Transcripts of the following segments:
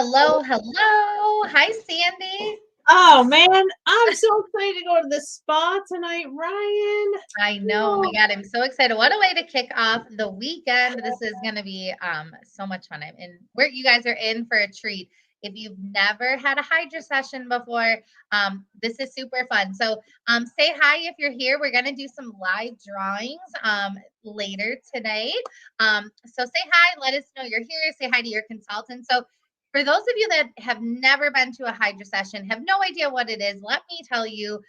Hello, hello. Hi, Sandy. Oh man, I'm so excited to go to the spa tonight, Ryan. I know. Oh my God, I'm so excited. What a way to kick off the weekend. This is going to be so much fun. And where you guys are in for a treat. If you've never had a Hydra session before, this is super fun. So say hi if you're here. We're going to do some live drawings later today. So say hi, let us know you're here. Say hi to your consultant. So for those of you that have never been to a Hydra session, have no idea what it is, let me tell you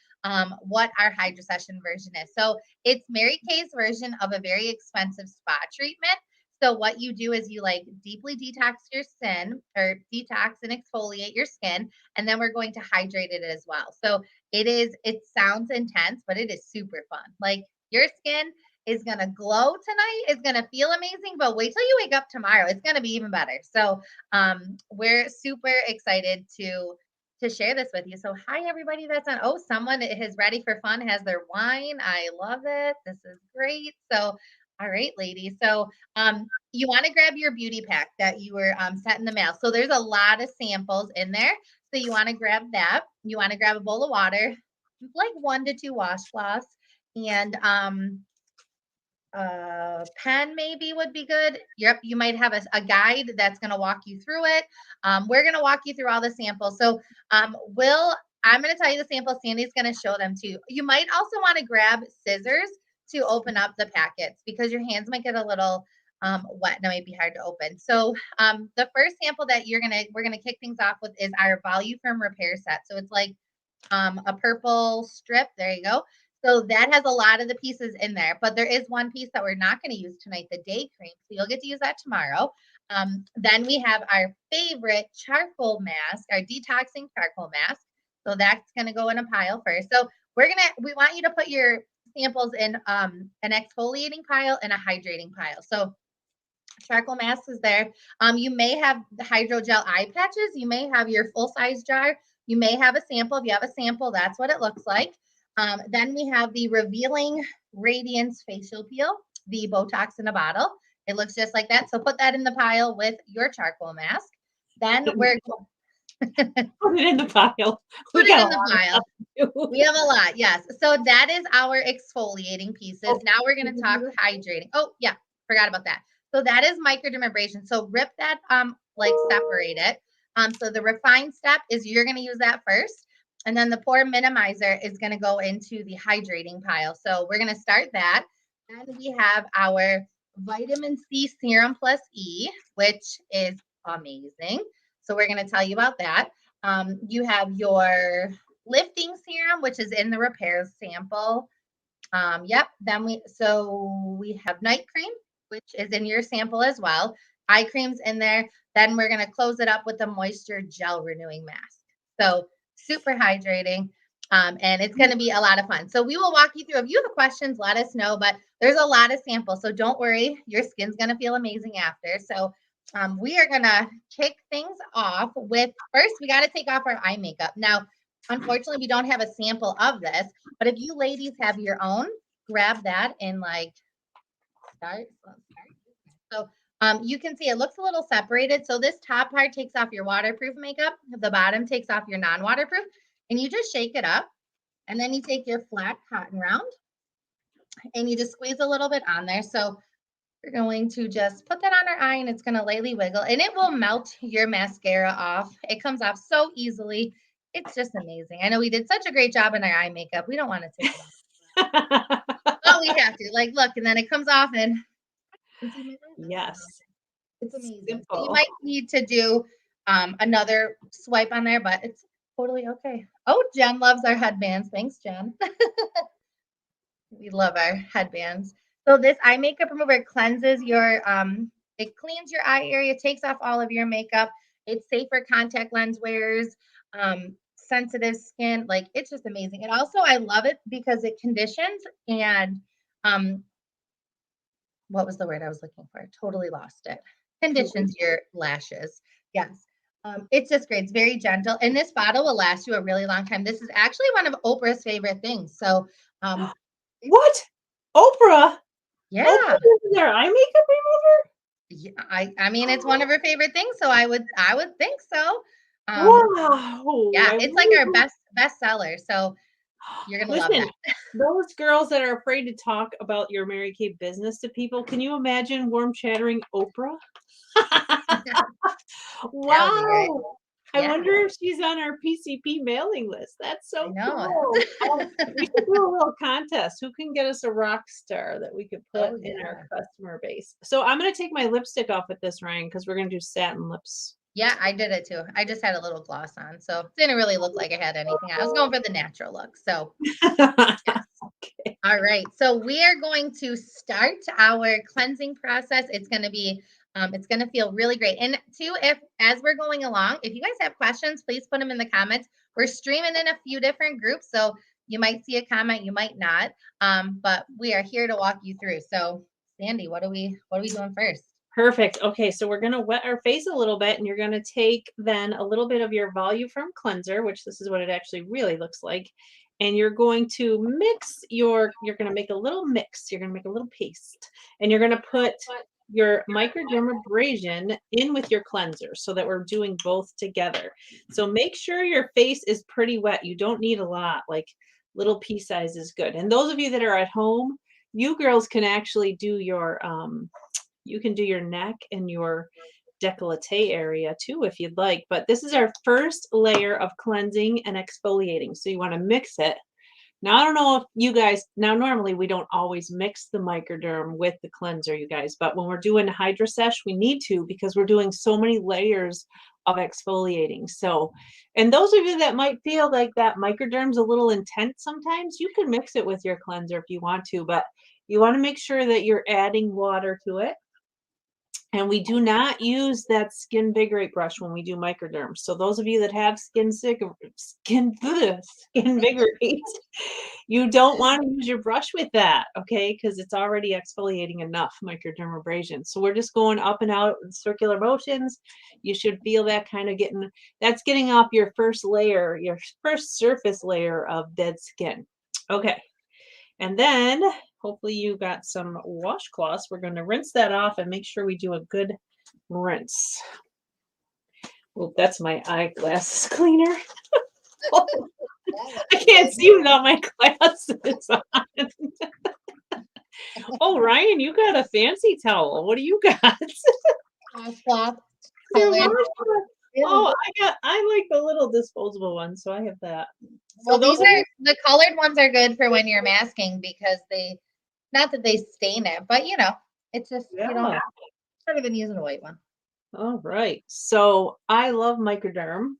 what our Hydra session version is. So it's Mary Kay's version of a very expensive spa treatment. So what you do is you like deeply detox your skin or detox and exfoliate your skin. And then we're going to hydrate it as well. So it sounds intense, but it is super fun. Like your skin is going to glow tonight. It's going to feel amazing, but wait till you wake up tomorrow. It's going to be even better. So we're super excited to share this with you. So hi, everybody that's on. Oh, someone is ready for fun, has their wine. I love it. This is great. So all right, ladies. So you want to grab your beauty pack that you were sent in the mail. So there's a lot of samples in there. So you want to grab that. You want to grab a bowl of water, like 1 to 2 washcloths, and pen maybe would be good. Yep, you might have a guide that's going to walk you through it. We're going to walk you through all the samples. So I'm going to tell you the samples. Sandy's going to show them to you. You might also want to grab scissors to open up the packets because your hands might get a little wet and it might be hard to open. So the first sample that we're gonna kick things off with is our Voluform repair set. So it's like a purple strip. There you go. So that has a lot of the pieces in there, but there is one piece that we're not going to use tonight, the day cream. So you'll get to use that tomorrow. Then we have our favorite charcoal mask, our detoxing charcoal mask. So that's going to go in a pile first. So we want you to put your samples in an exfoliating pile and a hydrating pile. So charcoal mask is there. You may have the hydrogel eye patches. You may have your full-size jar. You may have a sample. If you have a sample, that's what it looks like. Then we have the Revealing Radiance Facial Peel, the Botox in a bottle. It looks just like that. So put that in the pile with your charcoal mask. Then we're put it in the pile. Put it in the pile. We have a lot, yes. So that is our exfoliating pieces. Now we're going to talk hydrating. Oh, yeah, forgot about that. So that is microdermabrasion. So rip that, like separate it. So the refined step is you're going to use that first. And then the pore minimizer is going to go into the hydrating pile. So we're going to start that. Then we have our vitamin C serum plus E, which is amazing. So we're going to tell you about that. You have your lifting serum, which is in the repairs sample. Yep. Then we have night cream, which is in your sample as well. Eye cream's in there. Then we're going to close it up with the moisture gel renewing mask. So super hydrating. And it's going to be a lot of fun. So we will walk you through. If you have questions, let us know. But there's a lot of samples. So don't worry. Your skin's going to feel amazing after. So we are going to kick things off with, first, we got to take off our eye makeup. Now, unfortunately, we don't have a sample of this. But if you ladies have your own, grab that and start. So you can see it looks a little separated. So this top part takes off your waterproof makeup. The bottom takes off your non-waterproof. And you just shake it up. And then you take your flat cotton round. And you just squeeze a little bit on there. So we're going to just put that on our eye. And it's going to lightly wiggle. And it will melt your mascara off. It comes off so easily. It's just amazing. I know we did such a great job in our eye makeup. We don't want to take it off. Oh, we have to. Like, look. And then it comes off and... Yes. It's amazing. So you might need to do another swipe on there, but it's totally okay. Oh, Jen loves our headbands. Thanks, Jen. We love our headbands. So this eye makeup remover cleanses your, it cleans your eye area, takes off all of your makeup. It's safe for contact lens wearers, sensitive skin. Like, it's just amazing. And also, I love it because it conditions and, what was the word I was looking for? Totally lost it. Conditions your lashes. Yes. It's just great. It's very gentle. And this bottle will last you a really long time. This is actually one of Oprah's favorite things. So, what? Oprah? Yeah. Oprah is their eye makeup remover? Yeah, I mean, it's one of her favorite things, so I would think so. Wow. Yeah, I it's like really our hope- bestseller, so you're gonna love Listen, that. those girls that are afraid to talk about your Mary Kay business to people, can you imagine warm chattering Oprah? That would be great. Wow. I Yeah, wonder if she's on our PCP mailing list. That's I so know. cool. We should do a little contest. Who can get us a rock star that we could put Oh, in our yeah. customer base? So I'm gonna take my lipstick off with this, Ryan, because we're gonna do satin lips. Yeah, I did it too. I just had a little gloss on, so didn't really look like I had anything. I was going for the natural look. So, yes. Okay. All right. So we are going to start our cleansing process. It's going to feel really great. And too, if as we're going along, if you guys have questions, please put them in the comments. We're streaming in a few different groups, so you might see a comment, you might not. But we are here to walk you through. So, Sandy, what are we doing first? Perfect. Okay, so we're gonna wet our face a little bit, and you're gonna take then a little bit of your Voluform cleanser, which this is what it actually really looks like, and you're going to you're gonna make a little mix. You're gonna make a little paste, and you're gonna put your microdermabrasion in with your cleanser so that we're doing both together. So make sure your face is pretty wet. You don't need a lot, like little pea size is good. And those of you that are at home, you girls can actually do your you can do your neck and your décolleté area too if you'd like. But this is our first layer of cleansing and exfoliating. So you want to mix it. Now, I don't know if you guys, now normally we don't always mix the microderm with the cleanser, you guys, but when we're doing Hydra Sesh, we need to because we're doing so many layers of exfoliating. So, and those of you that might feel like that microderm's a little intense sometimes, you can mix it with your cleanser if you want to, but you want to make sure that you're adding water to it. And we do not use that Skin Vigorate brush when we do microderm. So those of you that have skin Vigorate, you don't want to use your brush with that, okay? Because it's already exfoliating enough microdermabrasion. So we're just going up and out in circular motions. You should feel that kind of that's getting off your first layer, your first surface layer of dead skin. Okay. And then hopefully you got some washcloths. We're going to rinse that off and make sure we do a good rinse. Oh, that's my eyeglasses cleaner. I can't see without my glasses on. Oh, Ryan, you got a fancy towel. What do you got? Washcloth. Your Colored. washcloth. Oh, I like the little disposable one, so I have that. So Well, those these are the colored ones are good for when you're masking because not that they stain it, but it's just, instead of using a white one. All right. So I love microderm.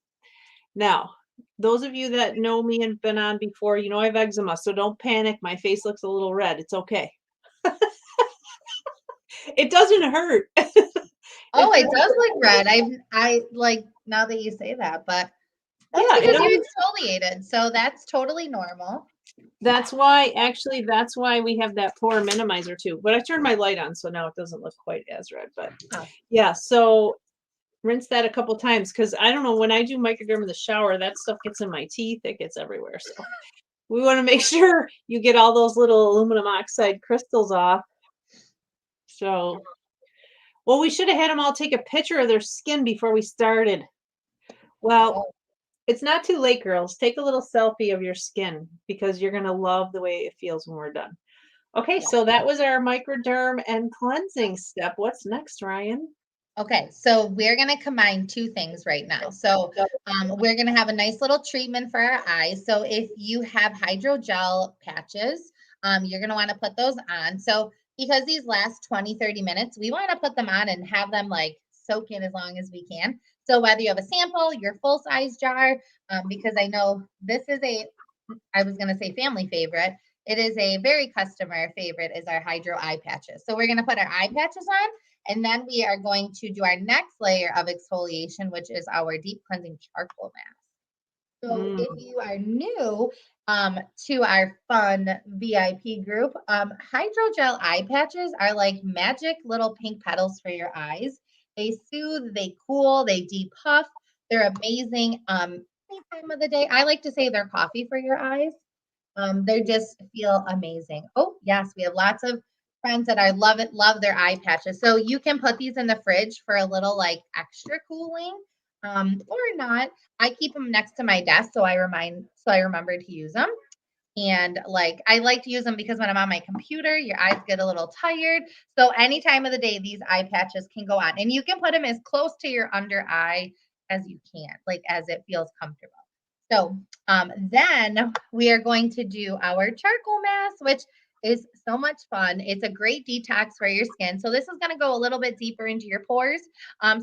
Now, those of you that know me and been on before, you know I have eczema, so don't panic. My face looks a little red. It's okay. It doesn't hurt. Oh, it does look red. I like now that you say that, but that's Yeah, because you exfoliated, so that's totally normal. That's why we have that pore minimizer too. But I turned my light on, so now it doesn't look quite as red. But yeah, so rinse that a couple times because I don't know, when I do microderm in the shower, that stuff gets in my teeth, it gets everywhere. So we want to make sure you get all those little aluminum oxide crystals off. So, well, we should have had them all take a picture of their skin before we started. Well, it's not too late, girls. Take a little selfie of your skin because you're going to love the way it feels when we're done. Okay, so that was our microderm and cleansing step. What's next, Ryan? Okay, so we're going to combine two things right now. So we're going to have a nice little treatment for our eyes. So if you have hydrogel patches, you're going to want to put those on. So because these last 20, 30 minutes, we want to put them on and have them like soak in as long as we can. So whether you have a sample, your full size jar, because I know this is I was going to say family favorite. It is a very customer favorite is our hydro eye patches. So we're going to put our eye patches on. And then we are going to do our next layer of exfoliation, which is our deep cleansing charcoal mask. So if you are new to our fun VIP group, hydrogel eye patches are like magic little pink petals for your eyes. They soothe, they cool, they depuff. They're amazing. Any time of the day, I like to say they're coffee for your eyes. They just feel amazing. Oh, yes, we have lots of friends that I love their eye patches. So you can put these in the fridge for a little like extra cooling, or not. I keep them next to my desk so I remember to use them. And like I like to use them because when I'm on my computer, your eyes get a little tired. So any time of the day, these eye patches can go on, and you can put them as close to your under eye as you can, like as it feels comfortable. So then we are going to do our charcoal mask, which is so much fun. It's a great detox for your skin. So this is going to go a little bit deeper into your pores.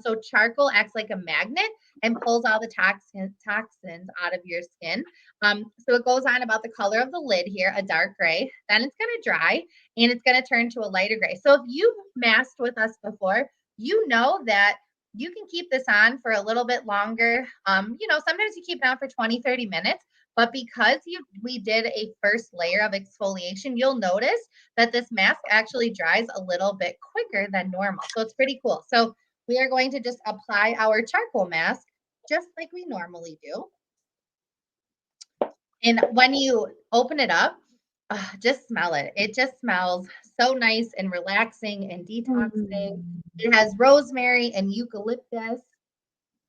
So charcoal acts like a magnet and pulls all the toxins out of your skin. So it goes on about the color of the lid here, a dark gray. Then it's going to dry and it's going to turn to a lighter gray. So if you've masked with us before, you know that you can keep this on for a little bit longer. Sometimes you keep it on for 20, 30 minutes, but because we did a first layer of exfoliation, you'll notice that this mask actually dries a little bit quicker than normal. So it's pretty cool. So we are going to just apply our charcoal mask just like we normally do. And when you open it up, just smell it. It just smells so nice and relaxing and detoxing. It has rosemary and eucalyptus.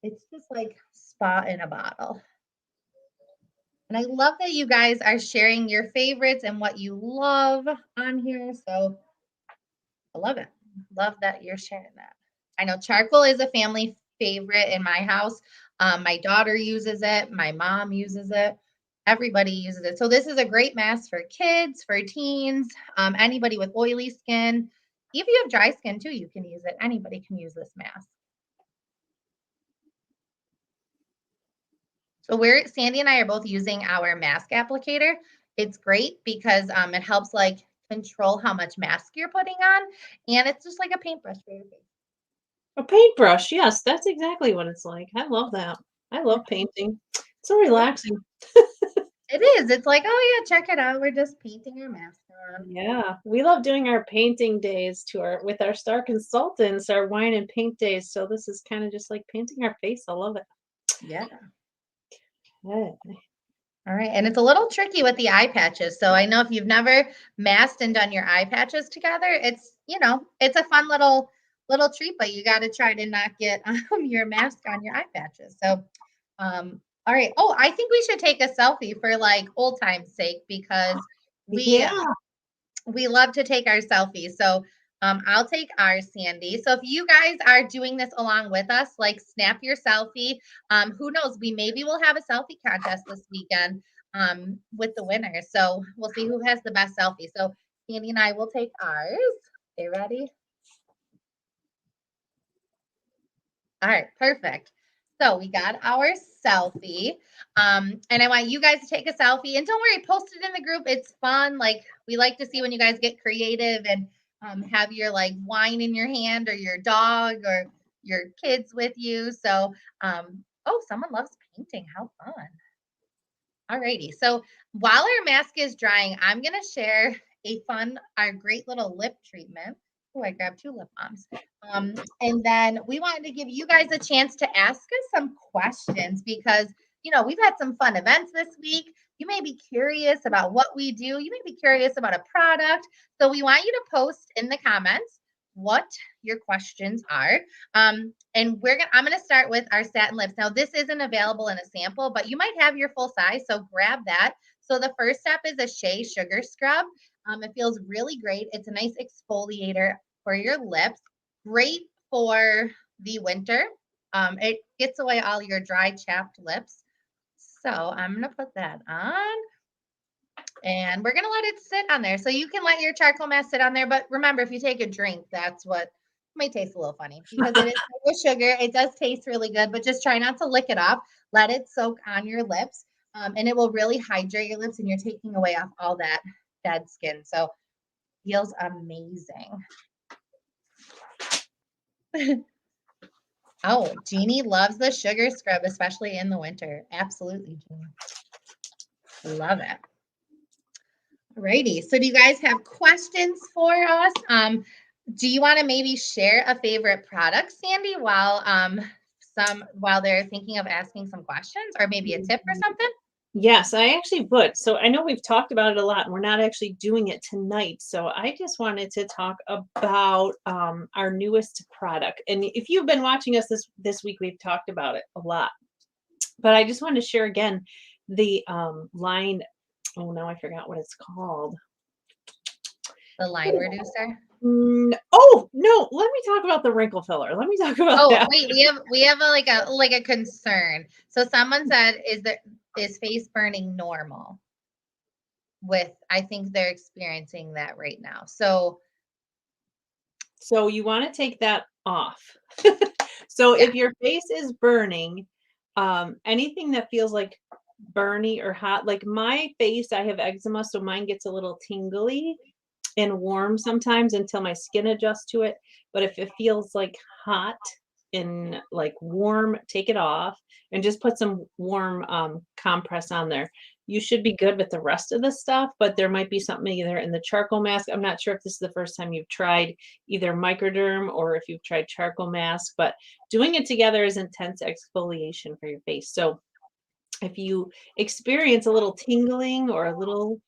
It's just like spa in a bottle. And I love that you guys are sharing your favorites and what you love on here. So I love it. Love that you're sharing that. I know charcoal is a family favorite in my house. My daughter uses it. My mom uses it. Everybody uses it. So this is a great mask for kids, for teens, anybody with oily skin. If you have dry skin too, you can use it. Anybody can use this mask. So Sandy and I are both using our mask applicator. It's great because it helps like control how much mask you're putting on. And it's just like a paintbrush for your face. A paintbrush, yes, that's exactly what it's like. I love that. I love painting. It's so relaxing. It is. It's like, oh yeah, check it out. We're just painting our mask on. Yeah, we love doing our painting days with our star consultants, our wine and paint days. So this is kind of just like painting our face. I love it. Yeah. Okay. All right. And it's a little tricky with the eye patches. So I know if you've never masked and done your eye patches together, it's a fun little treat, but you got to try to not get your mask on your eye patches. So, all right. Oh, I think we should take a selfie for like old time's sake because we love to take our selfies. So I'll take ours, Sandy. So if you guys are doing this along with us, like snap your selfie. Who knows? We maybe will have a selfie contest this weekend with the winner. So we'll see who has the best selfie. So Sandy and I will take ours. Okay, ready? All right, perfect. So we got our selfie. And I want you guys to take a selfie. And don't worry, post it in the group. It's fun. Like we like to see when you guys get creative and have your like wine in your hand or your dog or your kids with you. So someone loves painting. How fun. All righty. So while our mask is drying, I'm gonna share our great little lip treatment. Oh, I grabbed 2 lip balms. And then we wanted to give you guys a chance to ask us some questions because, we've had some fun events this week. You may be curious about what we do. You may be curious about a product. So we want you to post in the comments what your questions are. And I'm going to start with our satin lips. Now, this isn't available in a sample, but you might have your full size. So grab that. So the first step is a Shea Sugar Scrub. It feels really great. It's a nice exfoliator for your lips. Great for the winter. It gets away all your dry, chapped lips. So I'm going to put that on. And we're going to let it sit on there. So you can let your charcoal mask sit on there. But remember, if you take a drink, that's what might taste a little funny because it is with sugar. It does taste really good, but just try not to lick it off. Let it soak on your lips. And it will really hydrate your lips and you're taking away off all that dead skin. So feels amazing. Oh, Jeannie loves the sugar scrub, especially in the winter. Absolutely, Jeannie. Love it. Alrighty. So do you guys have questions for us? Do you want to maybe share a favorite product, Sandy, while they're thinking of asking some questions or maybe a tip or something? Yes, I actually would. So I know we've talked about it a lot, and we're not actually doing it tonight. So I just wanted to talk about our newest product. And if you've been watching us this week, we've talked about it a lot. But I just wanted to share again the line. Oh, now I forgot what it's called. The line reducer. Oh no, let me talk about the wrinkle filler. Let me talk about Oh, that. wait, we have like a concern. So someone said, is face burning normal? With, I think they're experiencing that right now. So You want to take that off. So yeah. if your face is burning, anything that feels like burny or hot, like my face, I have eczema, so mine gets a little tingly and warm sometimes until my skin adjusts to it. But if it feels like hot and like warm, take it off and just put some warm compress on there. You should be good with the rest of the stuff, but there might be something either in the charcoal mask. I'm not sure if this is the first time you've tried either microderm or if you've tried charcoal mask, but doing it together is intense exfoliation for your face. So if you experience a little tingling or a little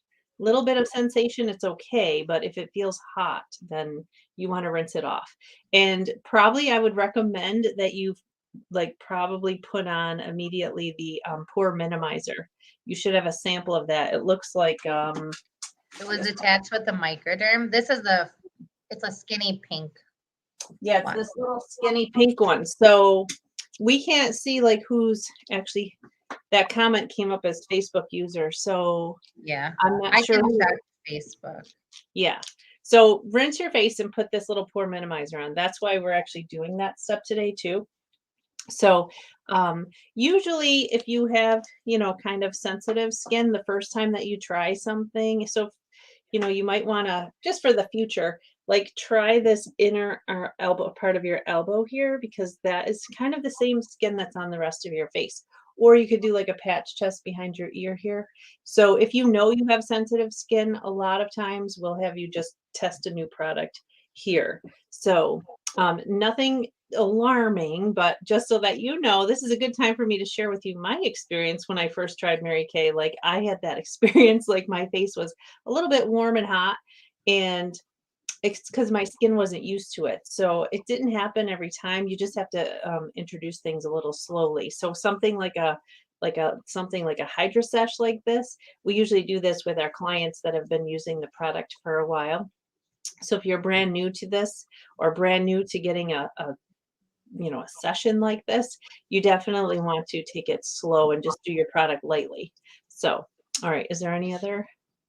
bit of sensation, it's okay, but if it feels hot, then you want to rinse it off. And probably I would recommend that you like probably put on immediately the pore minimizer. You should have a sample of that. It looks like It was attached with the microderm. It's a skinny pink yeah, it's one. this little skinny pink one. So we can't see like who's actually that comment came up as Facebook user. So Yeah. I'm not I sure can who. check Facebook. Yeah. So rinse your face and put this little pore minimizer on. That's why we're actually doing that step today too. So usually if you have, kind of sensitive skin the first time that you try something, so you might want to just for the future, like try this inner elbow part of your elbow here because that is kind of the same skin that's on the rest of your face. Or you could do like a patch test behind your ear here. So if you know you have sensitive skin, a lot of times we'll have you just test a new product here. So nothing alarming, but just so that you know, this is a good time for me to share with you my experience when I first tried Mary Kay. Like I had that experience, like my face was a little bit warm and hot, and it's because my skin wasn't used to it. So it didn't happen every time. You just have to introduce things a little slowly. So something like a Hydra Sesh like this, we usually do this with our clients that have been using the product for a while. So if you're brand new to this or brand new to getting a session like this, you definitely want to take it slow and just do your product lightly. So, all right, is there any other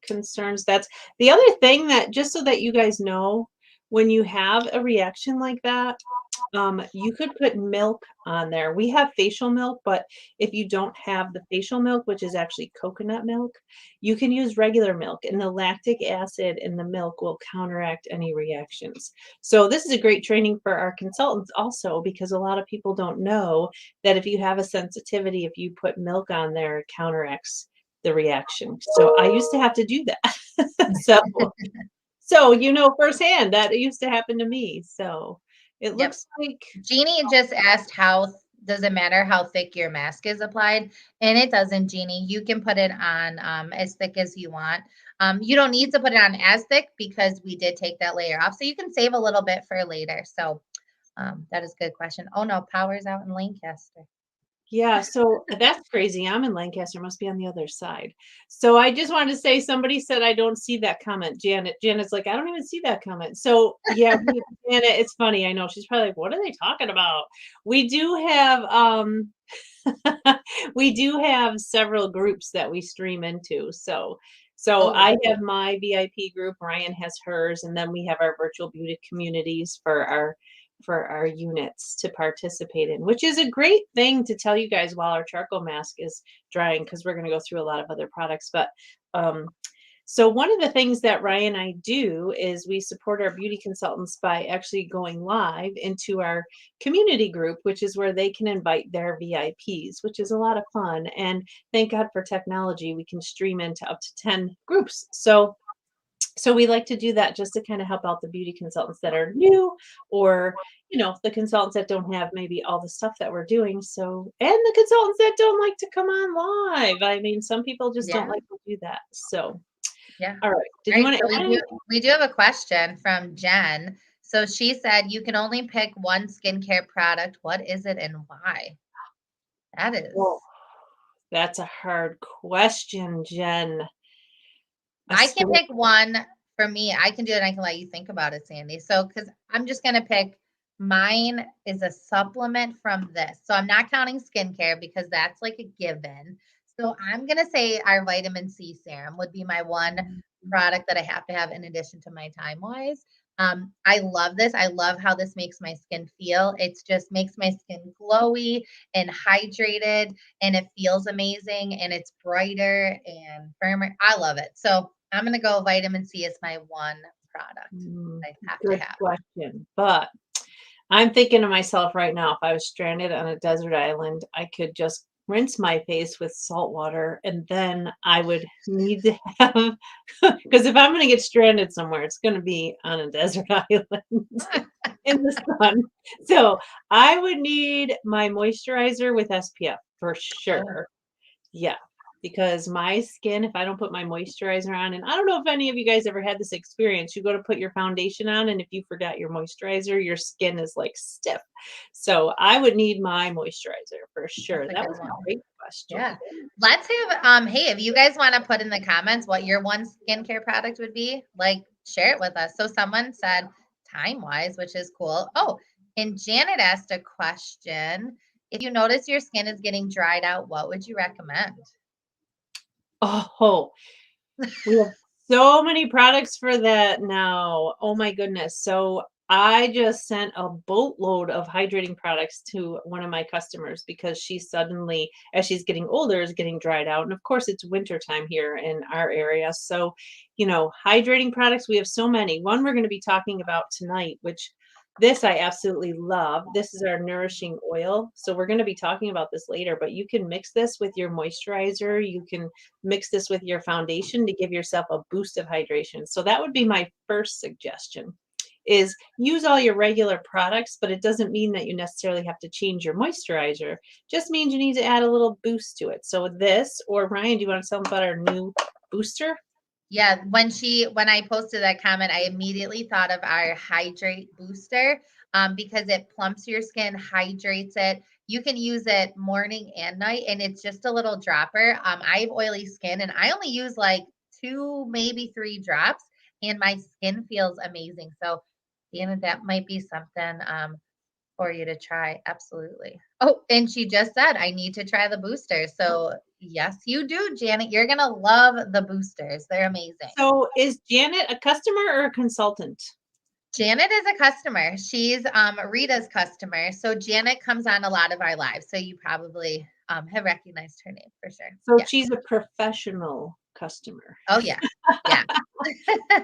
concerns? That's the other thing that just so that you guys know, when you have a reaction like that, you could put milk on there. We have facial milk, but if you don't have the facial milk, which is actually coconut milk, you can use regular milk, and the lactic acid in the milk will counteract any reactions. So this is a great training for our consultants also, because a lot of people don't know that if you have a sensitivity, if you put milk on there, it counteracts the reaction. So I used to have to do that. So firsthand that it used to happen to me. So it Yep. looks like Jeannie just asked how does it matter how thick your mask is applied? And it doesn't, Jeannie. You can put it on as thick as you want. You don't need to put it on as thick because we did take that layer off. So you can save a little bit for later. So that is a good question. Oh no, power's out in Lancaster. yeah, so that's crazy. I'm in Lancaster, must be on the other side. So I just wanted to say somebody said I don't see that comment. Janet's like, I don't even see that comment. So yeah, Janet, it's funny. I know she's probably like, what are they talking about? We do have we do have several groups that we stream into. So Oh, I have my VIP group, Ryan has hers, and then we have our virtual beauty communities for our units to participate in, which is a great thing to tell you guys while our charcoal mask is drying, because we're going to go through a lot of other products. But so one of the things that Ryan and I do is we support our beauty consultants by actually going live into our community group, which is where they can invite their VIPs, which is a lot of fun. And thank God for technology, we can stream into up to 10 groups. So So we like to do that just to kind of help out the beauty consultants that are new, or, the consultants that don't have maybe all the stuff that we're doing. So, and the consultants that don't like to come on live. I mean, some people just don't Yeah. like to do that. So, Yeah. all right. Did All you right. want So to add anything? we do have a question from Jen. So she said you can only pick one skincare product. What is it and why? That Well, is. that's a hard question, Jen. A I can skin. pick one for me. I can do it. I can let you think about it, Sandy. So, because I'm just going to pick mine is a supplement from this. So, I'm not counting skincare because that's like a given. So, I'm going to say our vitamin C serum would be my one product that I have to have in addition to my Time Wise. I love this. I love how this makes my skin feel. It's just makes my skin glowy and hydrated, and it feels amazing, and it's brighter and firmer. I love it. So I'm gonna go vitamin C as my one product I have to Good have. question. But I'm thinking to myself right now, if I was stranded on a desert island, I could just rinse my face with salt water, and then I would need to have, because if I'm going to get stranded somewhere, it's going to be on a desert island in the sun. So I would need my moisturizer with SPF for Oh, sure. Yeah, because my skin, if I don't put my moisturizer on, and I don't know if any of you guys ever had this experience, you go to put your foundation on, and if you forgot your moisturizer, your skin is like stiff. So I would need my moisturizer for that's sure. a That good was a one. great question. Yeah. Let's have hey, if you guys want to put in the comments what your one skincare product would be, like share it with us. So someone said Time Wise, which is cool. Oh, and Janet asked a question. If you notice your skin is getting dried out, what would you recommend? Oh, we have so many products for that now. Oh my goodness. So I just sent a boatload of hydrating products to one of my customers because she suddenly, as she's getting older, is getting dried out. And of course, it's winter time here in our area. So, hydrating products, we have so many. One we're going to be talking about tonight, which this I absolutely love. This is our nourishing oil. So we're going to be talking about this later, but you can mix this with your moisturizer. You can mix this with your foundation to give yourself a boost of hydration. So that would be my first suggestion, is use all your regular products, but it doesn't mean that you necessarily have to change your moisturizer. Just means you need to add a little boost to it. So this, or Ryan, do you want to tell them about our new booster? Yeah, when I posted that comment, I immediately thought of our hydrate booster because it plumps your skin, hydrates it. You can use it morning and night, and it's just a little dropper. I have oily skin, and I only use like two, maybe three drops, and my skin feels amazing. So, Dana, that might be something for you to try. Absolutely. Oh, and she just said, I need to try the booster. So, yes, you do, Janet. You're going to love the boosters. They're amazing. So is Janet a customer or a consultant? Janet is a customer. She's Rita's customer. So, Janet comes on a lot of our lives. So, you probably have recognized her name for sure. So Yeah. she's a professional customer. Oh, yeah. Yeah.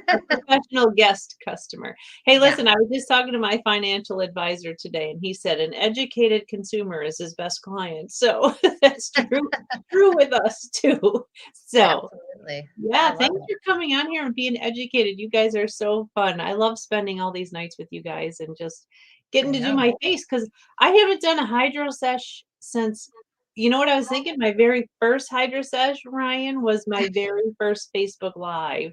A professional guest customer. Hey, Yeah. listen, I was just talking to my financial advisor today, and he said an educated consumer is his best client. So that's true with us too. So Absolutely. I yeah, love thanks it. for coming on here and being educated. You guys are so fun. I love spending all these nights with you guys and just getting I to do know. my face, because I haven't done a hydro sesh since, you know what I was thinking? My very first hydro sesh, Ryan, was my very first Facebook Live.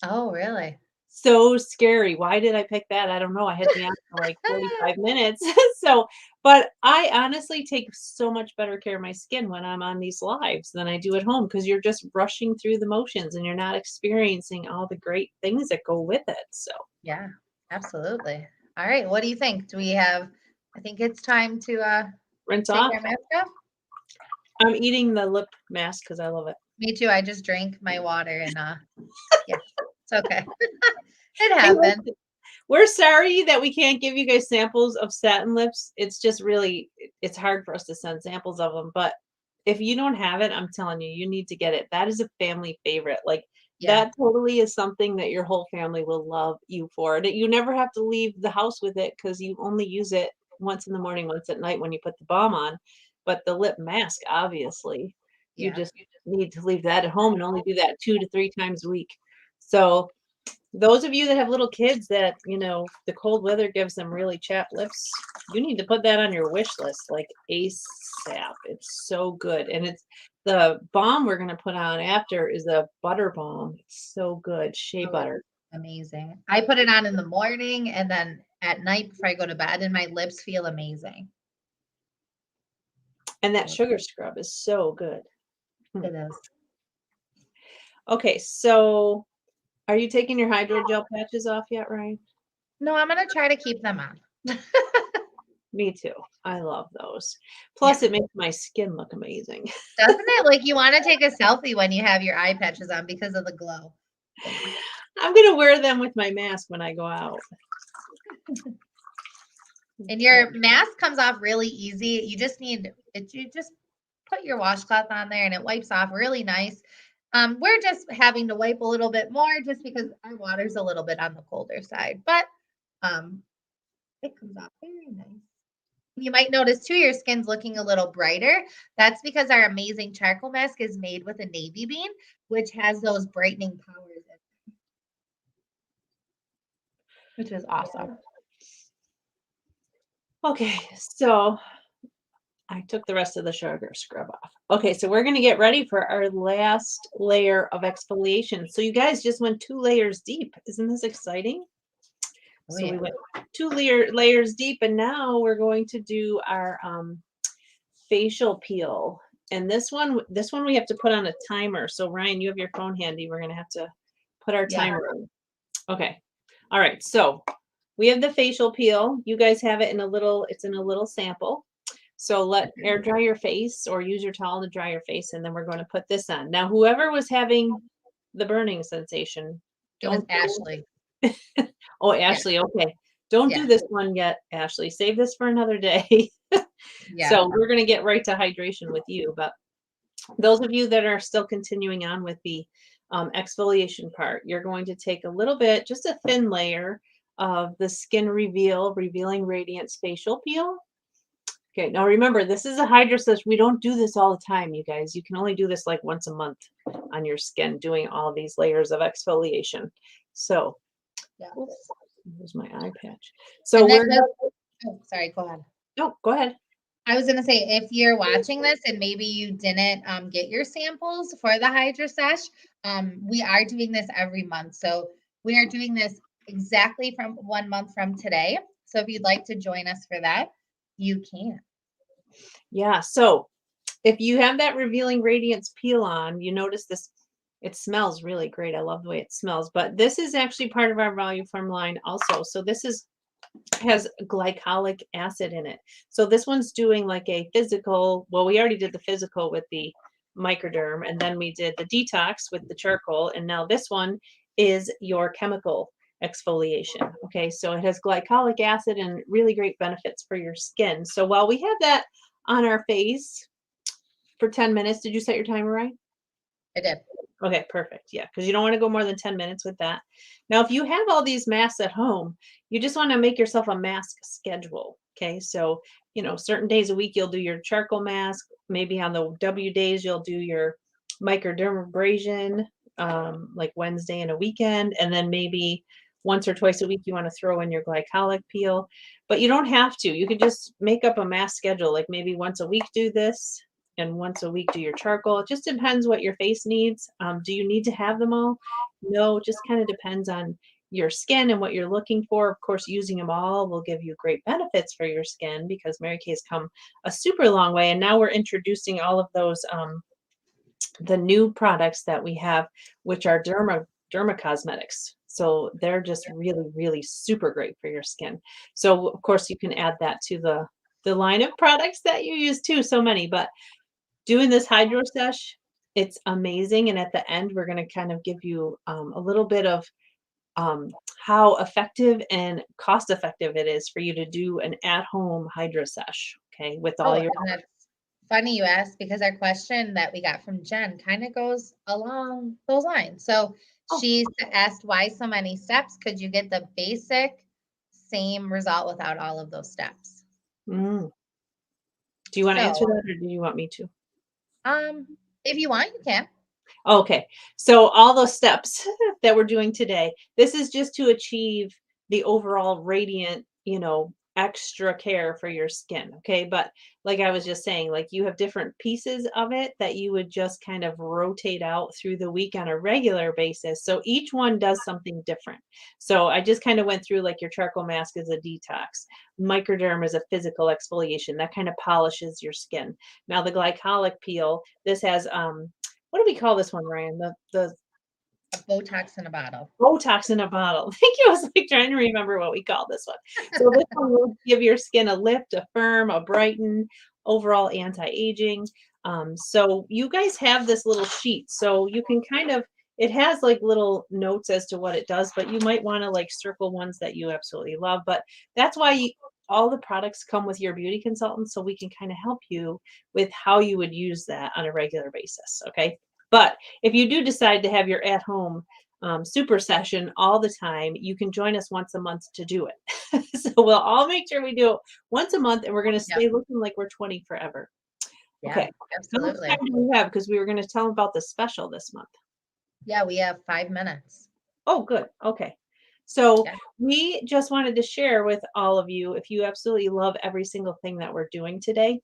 Oh, really? So scary. Why did I pick that? I don't know. I had to be on for like 45 minutes. So, but I honestly take so much better care of my skin when I'm on these lives than I do at home, because you're just rushing through the motions and you're not experiencing all the great things that go with it. So, Yeah, absolutely. All right. What do you think? I think it's time to rinse take off. our mask off. I'm eating the lip mask because I love it. Me too. I just drank my water and yeah, it's okay. It Hey, happened. listen, we're sorry that we can't give you guys samples of satin lips. It's just really, it's hard for us to send samples of them. But if you don't have it, I'm telling you, you need to get it. That is a family favorite. Like, Yeah. that totally is something that your whole family will love you for. And you never have to leave the house with it because you only use it once in the morning, once at night when you put the balm on. But the lip mask, obviously, you Yeah. just need to leave that at home and only do that 2 to 3 times a week. So Those of you that have little kids that, the cold weather gives them really chapped lips, you need to put that on your wish list like ASAP. It's so good. And it's the balm we're going to put on after is a butter balm. It's so good. Shea Oh, butter. amazing. I put it on in the morning and then at night before I go to bed, and my lips feel amazing. And that sugar scrub is so good. It is. Okay, so are you taking your hydrogel patches off yet, Ryan? No, I'm going to try to keep them on. Me too. I love those. Plus, it makes my skin look amazing. Doesn't it? Like you want to take a selfie when you have your eye patches on because of the glow. I'm going to wear them with my mask when I go out. And your mask comes off really easy. You just need it. You just put your washcloth on there and it wipes off really nice. We're just having to wipe a little bit more just because our water's a little bit on the colder side, but it comes off very nice. You might notice too, your skin's looking a little brighter. That's because our amazing charcoal mask is made with a navy bean, which has those brightening powers in it, which is awesome. Okay, so I took the rest of the sugar scrub off. Okay, so we're going to get ready for our last layer of exfoliation. So you guys just went 2 layers deep. Isn't this exciting? Oh, So yeah. we went 2 layers deep, and now we're going to do our facial peel. And this one we have to put on a timer. So Ryan, you have your phone handy. We're going to have to put our timer on. Okay. All right. So we have the facial peel. You guys have it it's in a little sample. So let air dry your face or use your towel to dry your face, and then we're going to put this on. Now, whoever was having the burning sensation, It was Ashley. Oh, Ashley, okay. Don't do this one yet, Ashley. Save this for another day. So we're going to get right to hydration with you. But those of you that are still continuing on with the exfoliation part, you're going to take a little bit, just a thin layer of the Skin Revealing Radiance Facial Peel. Okay, now remember, this is a Hydra Sesh. We don't do this all the time, you guys. You can only do this like once a month on your skin, doing all these layers of exfoliation. So, oops, there's my eye patch. So sorry, go ahead. No, go ahead. I was going to say, if you're watching this and maybe you didn't get your samples for the Hydra Sesh, we are doing this every month. So we are doing this exactly from 1 month from today. So if you'd like to join us for that, you can. Yeah. So if you have that Revealing Radiance peel on, you notice this, it smells really great. I love the way it smells, but this is actually part of our Value Farm line also. So this has glycolic acid in it. So this one's doing like a physical, well, we already did the physical with the microderm, and then we did the detox with the charcoal, and now this one is your chemical exfoliation. Okay, so it has glycolic acid and really great benefits for your skin. So while we have that on our face for 10 minutes, did you set your timer right? I did. Okay, perfect. Yeah, because you don't want to go more than 10 minutes with that. Now, if you have all these masks at home, you just want to make yourself a mask schedule. Okay, so, certain days a week you'll do your charcoal mask. Maybe on the W days you'll do your microdermabrasion, like Wednesday and a weekend. And then maybe once or twice a week you want to throw in your glycolic peel. But you don't have to. You could just make up a mask schedule, like maybe once a week do this, and once a week do your charcoal. It just depends what your face needs. Do you need to have them all? No, it just kind of depends on your skin and what you're looking for. Of course, using them all will give you great benefits for your skin because Mary Kay's come a super long way. And now we're introducing all of those, the new products that we have, which are derma cosmetics. So they're just really, really super great for your skin. So of course you can add that to the line of products that you use too, so many, but doing this Hydro Sesh, it's amazing. And at the end, we're going to kind of give you a little bit of how effective and cost effective it is for you to do an at-home Hydro Sesh, okay, with all your... And that's funny you asked because our question that we got from Jen kind of goes along those lines. So she asked, why so many steps? Could you get the basic same result without all of those steps? Do you want to answer that, or do you want me to? If you want, you can. Okay. So all those steps that we're doing today, this is just to achieve the overall radiant, extra care for your skin. Okay. But like I was just saying, like you have different pieces of it that you would just kind of rotate out through the week on a regular basis. So each one does something different. So I just kind of went through like your charcoal mask is a detox, microderm is a physical exfoliation that kind of polishes your skin. Now the glycolic peel, this has what do we call this one, Ryan? The A Botox in a bottle. Botox in a bottle. Thank you. I was like trying to remember what we call this one. So this one will give your skin a lift, a firm, a brighten, overall anti-aging. So you guys have this little sheet, so you can kind of it has like little notes as to what it does, but you might want to like circle ones that you absolutely love. But that's why all the products come with your beauty consultant, so we can kind of help you with how you would use that on a regular basis. Okay. But if you do decide to have your at home super session all the time, you can join us once a month to do it. So we'll all make sure we do it once a month and we're going to Yep. stay looking like we're 20 forever. Yeah, Okay. How much absolutely. time do we have? Because we were going to tell them about the special this month. Yeah, we have 5 minutes. Oh, good. Okay. So Yeah. we just wanted to share with all of you if you absolutely love every single thing that we're doing today.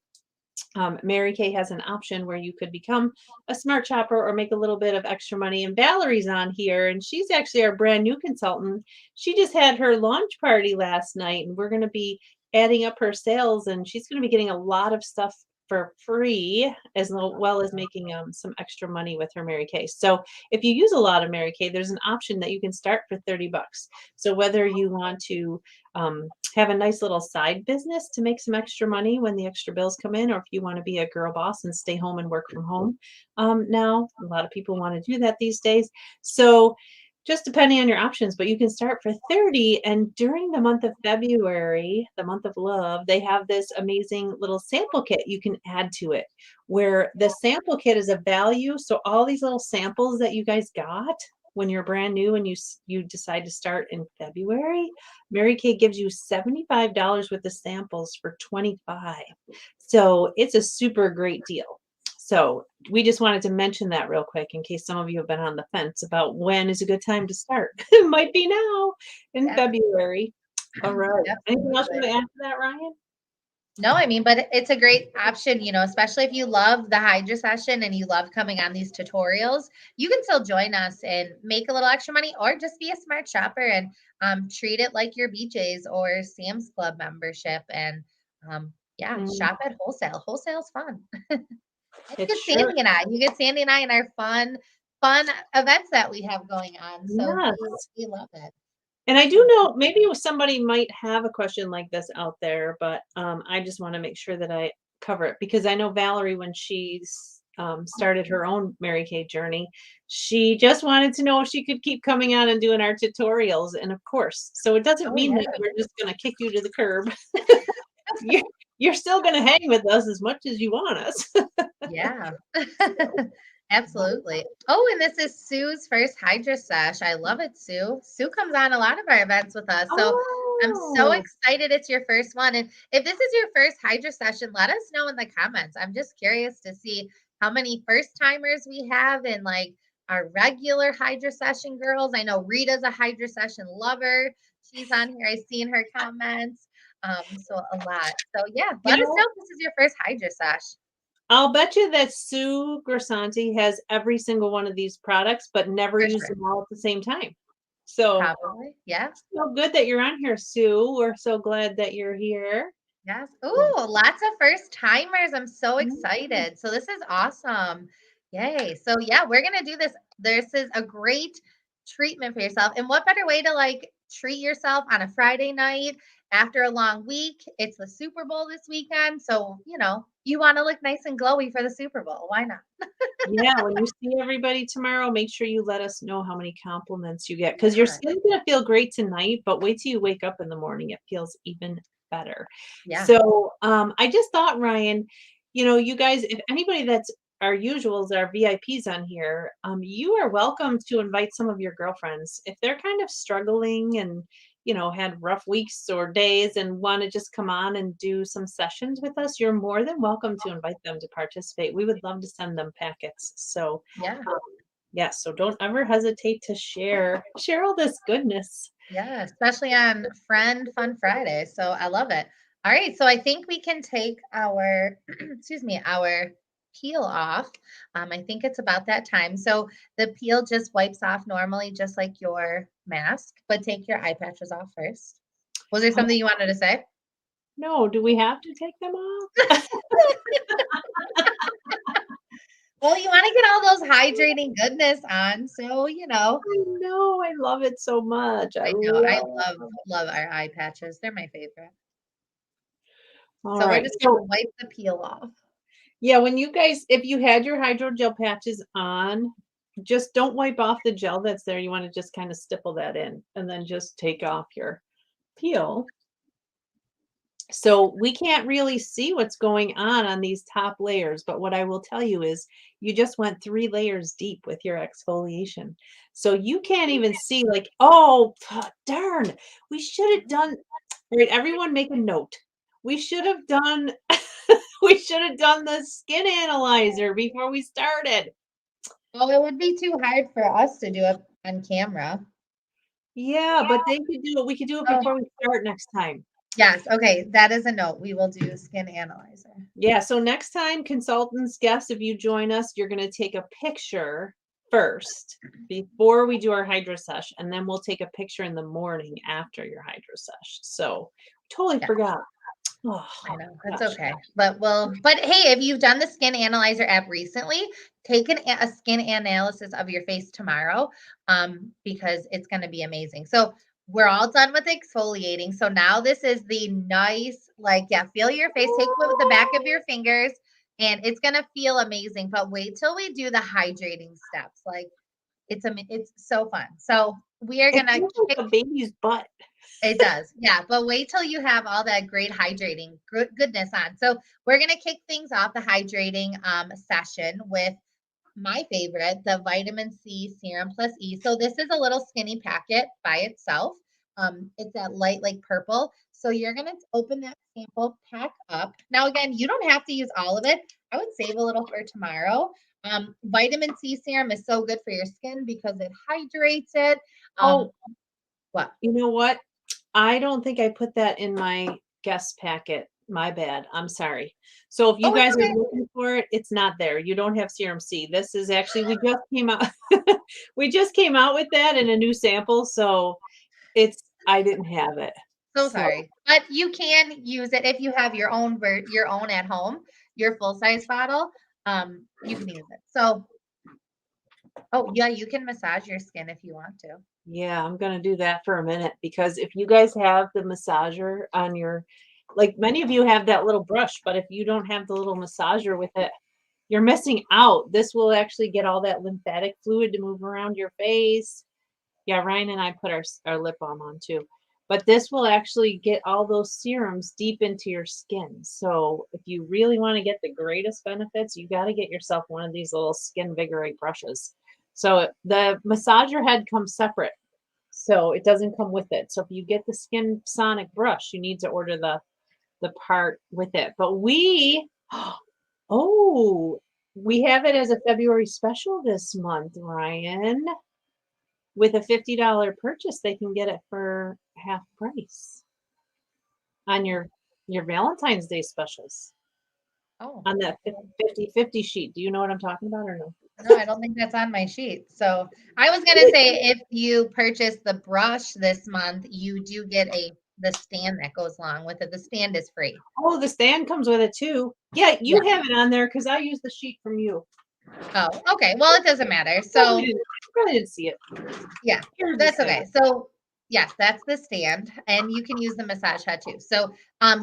Mary Kay has an option where you could become a smart shopper or make a little bit of extra money. And Valerie's on here, and she's actually our brand new consultant. She just had her launch party last night, and we're going to be adding up her sales, and she's going to be getting a lot of stuff for free as well as making some extra money with her Mary Kay. So if you use a lot of Mary Kay, there's an option that you can start for 30 bucks. So whether you want to have a nice little side business to make some extra money when the extra bills come in, or if you want to be a girl boss and stay home and work from home. Now, a lot of people want to do that these days. So, just depending on your options, but you can start for 30. And during the month of February, the month of love, they have this amazing little sample kit you can add to it, where the sample kit is a value. So, all these little samples that you guys got when you're brand new and you decide to start in February, Mary Kay gives you $75 worth of samples for 25. So it's a super great deal. So we just wanted to mention that real quick in case some of you have been on the fence about when is a good time to start. It might be now in Yeah, February. All right. Anything else you absolutely. want to add to that, Ryan? No, I mean, but it's a great option, especially if you love the Hydra session and you love coming on these tutorials, you can still join us and make a little extra money or just be a smart shopper and treat it like your BJ's or Sam's Club membership. And yeah, Mm, shop at wholesale. Wholesale's fun. And it you get sure. Sandy and I. You get Sandy and I in our fun events that we have going on. So Yes. we love it. And I do So know maybe somebody might have a question like this out there, but I just want to make sure that I cover it because I know Valerie, when she's started her own Mary Kay journey, she just wanted to know if she could keep coming out and doing our tutorials. And of course, so it doesn't oh mean that yeah. we're just going to kick you to the curb. you're, you're still going to hang with us as much as you want us. Yeah. So, Absolutely. Oh, and this is Sue's first Hydra Sesh. I love it, Sue. Sue comes on a lot of our events with us. So I'm so oh, excited it's your first one. And if this is your first Hydra session, let us know in the comments. I'm just curious to see how many first timers we have and like our regular Hydra session girls. I know Rita's a Hydra session lover. She's on here. I've seen her comments. So a lot. So yeah, you let us know know, if this is your first Hydra Sesh. I'll bet you that Sue Grisanti has every single one of these products, but never For used sure. them all at the same time. So, Probably. Yeah. so good that you're on here, Sue. We're so glad that you're here. Yes. Yeah. Ooh, lots of first timers. I'm so Mm. excited. So this is awesome. Yay. So yeah, we're gonna do this. This is a great treatment for yourself. And what better way to like treat yourself on a Friday night after a long week? It's the Super Bowl this weekend. So, you want to look nice and glowy for the Super Bowl. Why not? Yeah, when you see everybody tomorrow, make sure you let us know how many compliments you get because your Yeah. skin's gonna feel great tonight, but wait till you wake up in the morning, it feels even better. Yeah. So, I just thought, Ryan, you guys, if anybody that's our usuals, our VIPs on here, you are welcome to invite some of your girlfriends. If they're kind of struggling and, had rough weeks or days and want to just come on and do some sessions with us, you're more than welcome to invite them to participate. We would love to send them packets. So, Yeah. Yes, so don't ever hesitate to share all this goodness. Yeah, especially on Friend Fun Friday. So I love it. All right, so I think we can take our excuse me, our peel off. I think it's about that time. So the peel just wipes off normally, just like your mask, but take your eye patches off first. Was there Oh, something you wanted to say? no, do we have to take them off? Well, you want to get all those hydrating goodness on, so I know, I love it so much. I I know I love. love our eye patches. They're my favorite. All So we're right. just So gonna wipe the peel off. yeah, when you guys, if you had your hydrogel patches on, just don't wipe off the gel that's there. You want to just kind of stipple that in and then just take off your peel. So we can't really see what's going on these top layers, but what I will tell you is you just went 3 layers deep with your exfoliation. So you can't even see like, oh, darn, we should have done, all right, everyone make a note. We should have done we should have done the skin analyzer before we started. Well, it would be too hard for us to do it on camera. Yeah, but they could do it. We could do it Oh, before we start next time. yes. Okay. That is a note. We will do skin analyzer. Yeah, so next time, consultants, guests, if you join us, you're going to take a picture first before we do our hydro sesh, and then we'll take a picture in the morning after your hydro sesh. So totally Yeah, forgot. Oh, I know. That's gosh. okay. But hey, if you've done the skin analyzer app recently, take a skin analysis of your face tomorrow, because it's going to be amazing. So we're all done with exfoliating. So now this is the nice, like, yeah, feel your face, take it with the back of your fingers, and it's going to feel amazing. But wait till we do the hydrating steps. Like, it's so fun. So we are It gonna feels like a baby's butt. it does. Yeah. But wait till you have all that great hydrating goodness on. So we're going to kick things off the hydrating session with my favorite, the vitamin C serum plus E. So this is a little skinny packet by itself. It's that light like purple. So you're going to open that sample pack up. Now, again, you don't have to use all of it. I would save a little for tomorrow. Vitamin C serum is so good for your skin because it hydrates it. Um, Oh, what? you know what? I don't think I put that in my guest packet. My bad. I'm sorry. So if you Oh, it's guys are okay. looking for it, it's not there. You don't have serum C. This is actually we just came out we just came out with that in a new sample, so it's I didn't have it. So So, sorry, but you can use it if you have your own at home, your full size bottle. You can use it. So, oh yeah, you can massage your skin if you want to. yeah, I'm gonna do that for a minute because if you guys have the massager on your like many of you have that little brush, but if you don't have the little massager with it, you're missing out. This will actually get all that lymphatic fluid to move around your face. Yeah, Ryan and I put our lip balm on too. But this will actually get all those serums deep into your skin. So if you really want to get the greatest benefits, you got to get yourself one of these little Skin Vigorate brushes. So the massager head comes separate. So it doesn't come with it. So if you get the Skin Sonic brush, you need to order the part with it. But we oh, we have it as a February special this month, Ryan. With a $50 purchase, they can get it for half price on your Valentine's Day specials Oh, on that okay. 50/50 sheet. Do you know what I'm talking about or no? No, I don't think that's on my sheet. So I was gonna say if you purchase the brush this month, you do get the stand that goes along with it. The stand is free. Oh, the stand comes with it too. Yeah, you Yeah. have it on there because I used the sheet from you. Oh, okay. Well, it doesn't matter. Probably So didn't, probably didn't see it. yeah, Here's the that's stand. okay. So yes, that's the stand, and you can use the massage head too. So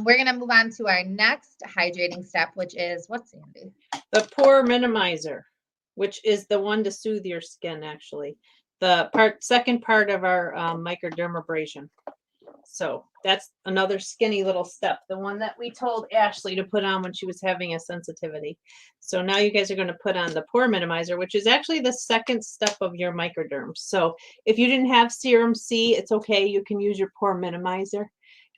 we're gonna move on to our next hydrating step, which is what, Sandy? The pore minimizer, which is the one to soothe your skin, actually. The second part of our microdermabrasion. So that's another skinny little step, the one that we told Ashley to put on when she was having a sensitivity. So now you guys are going to put on the pore minimizer, which is actually the second step of your microderm. So if you didn't have serum C, it's okay. You can use your pore minimizer.